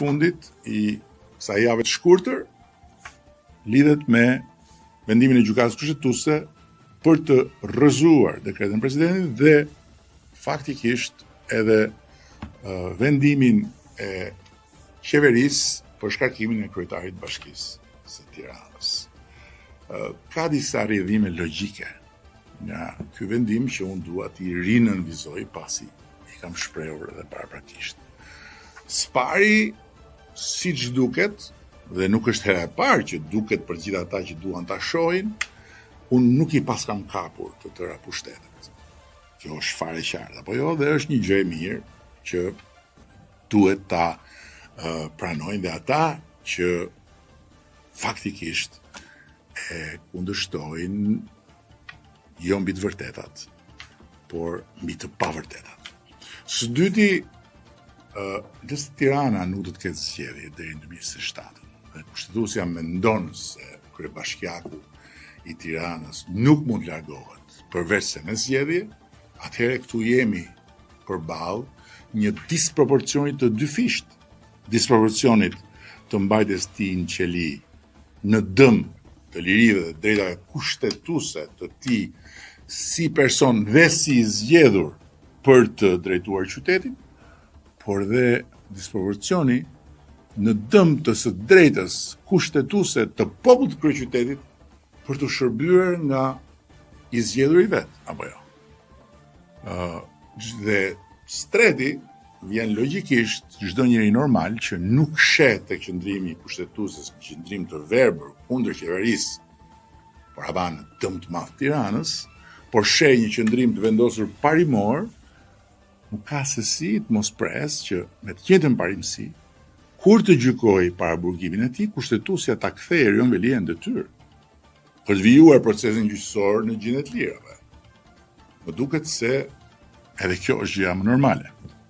fundit i kësaj jave të shkurtër lidhet me vendimin e gjykatës kushtetuese për të rrëzuar dekretin e presidentit dhe faktikisht edhe vendimin e qeverisë për shkarkimin e kryetarit të Bashkisë së Tiranës. Ka disa rrjedhime logjike nga ky vendim që unë dua t'i rinënvizoj pasi i kam shprehur edhe paraprakisht. Spari, siç duket, dhe nuk është hera e parë që duket për gjithë ata që duan ta shohin, unë nuk i pas kam kapur të tëra pushtetet. Kjo është fare qartë, apo jo, dhe është një gjë e mirë që duhet ta pranojnë dhe ata që faktikisht e kundërshtojnë jo mbi të vërtetat, por mbi të pavërtetat. Së dyti, nëse Tirana nuk do të ketë zgjedhje deri në 2027, dhe kushtetuesja mendon se kryebashkiaku i Tiranës nuk mund largohet përveç se me zgjedhje, atëherë këtu jemi përballë një disproporcioni të dyfisht, disproporcionit të mbajtjes tij në qeli në dëm të lirive dhe drejtave kushtetuese të tij si person dhe si i zgjedhur për të drejtuar qytetin, por dhe disproporcioni në dëm të së drejtës kushtetuese të popullit të kryeqytetit për të shërbyer nga i zgjedhur i vet, apo jo. Dhe streti vjen logjikisht çdo njeri normal që nuk sheh tek qëndrimi i kushtetueses qëndrim të verbër kundër qeverisë për hapa në dëm të madh Tiranës, por sheh një qëndrim të vendosur parimor, nuk ka se si të mos pres që me të njëjtën parimësi, kur të gjykojë para burgimin e tij, kushtetuesja ta kthejë Erion Velia në detyrë për të vijuar procesin gjyqësor në gjendje të lira. Më duket se edhe kjo është gjëja më normale.